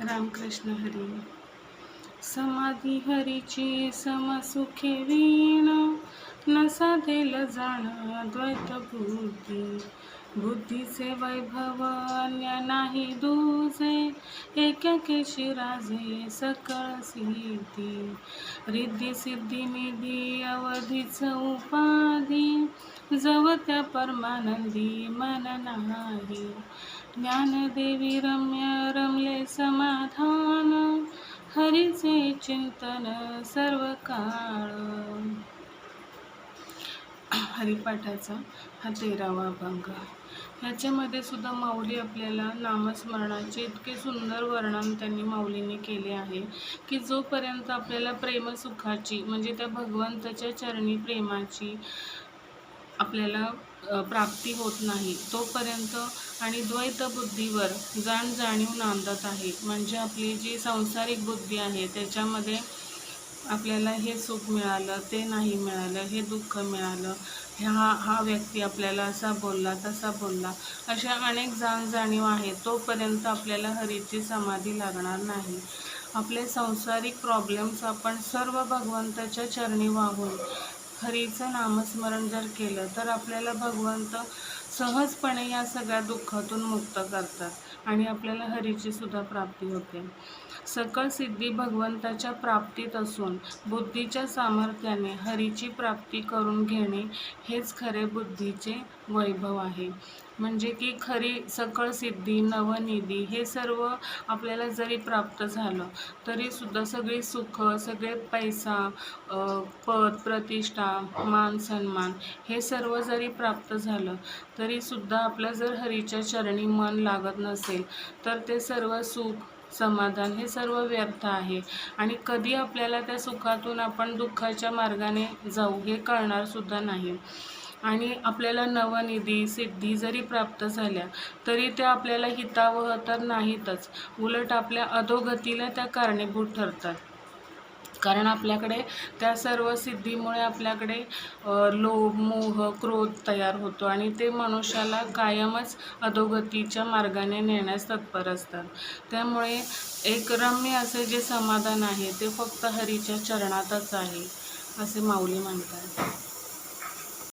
रामकृष्ण हरी. समाधी हरीची समसुखे वीण, न साधेल जाण द्वैत बुद्धी. बुद्धीचे वैभव अन्य नाही दूजे, एकाकेशी राजे सकळ सिद्धी. रिद्धी सिद्धी निधी अवधीच उपाधी, जव त्या परमानंदी मन नाही. ज्ञानदेवी रम्य रमले समाधान, हरीचे चिंतन सर्व काळ. हरिपाठाचा हा 13वा अभंग. ह्याच्यामध्ये सुद्धा माऊली आपल्याला नामस्मरणाचे इतके सुंदर वर्णन त्यांनी माऊलींनी केले आहे की जोपर्यंत आपल्याला प्रेमसुखाची म्हणजे त्या भगवंताच्या चरणी प्रेमाची आपल्याला प्राप्ती होत नाही तोपर्यंत आणि द्वैत बुद्धीवर जाणीव नांदत आहे. म्हणजे आपली जी सांसारिक बुद्धी आहे त्याच्यामध्ये आपल्याला हे सुख मिळालं, ते नाही मिळालं, हे दुःख मिळालं, हा व्यक्ती आपल्याला असा बोलला, तसा बोलला, अशा अनेक जाणीव आहे तोपर्यंत आपल्याला हरीची समाधी लागणार नाही. आपले सांसारिक प्रॉब्लेम्स आपण सर्व भगवंताच्या चरणी वाहून हरीचं नामस्मरण जर केलं तर आपल्याला भगवंत सहजपणे या सगळ्या दुःखातून मुक्त करतात आणि आपल्याला हरीची सुद्धा प्राप्ती होते. सकळ सिद्धी भगवंताच्या प्राप्तीत असून बुद्धीच्या सामर्थ्याने हरीची प्राप्ती करून घेणे हेच खरे बुद्धीचे वैभव आहे. म्हणजे की खरी सकळ सिद्धी नवनिधी हे सर्व आपल्याला जरी प्राप्त झालं तरी सुद्धा सगळी सुख, सगळे पैसा, पद, प्रतिष्ठा, मान सन्मान हे सर्व जरी प्राप्त झालं तरी सुद्धा आपलं जर हरीच्या चरणी मन लागत नसेल तर ते सर्व सुख, समाधान हे सर्व व्यर्थ आहे आणि कधी आपल्याला त्या सुखातून आपण दुःखाच्या मार्गाने जाऊ हे कळणार सुद्धा नाही. आणि आपल्याला नवनिधी सिद्धी जरी प्राप्त झाल्या तरी त्या आपल्याला हितावह तर नाहीतच, उलट आपल्या अधोगतीला त्या कारणीभूत ठरतात. कारण आपल्याकडे त्या सर्व सिद्धीमुळे आपल्याकडे लोभ, मोह, क्रोध तयार होतो आणि ते मनुष्याला कायमच अधोगतीच्या मार्गाने नेण्यास तत्पर असतात. त्यामुळे एक रम्य असे जे समाधान आहे ते फक्त हरीच्या चरणातच आहे असे माऊली म्हणतात.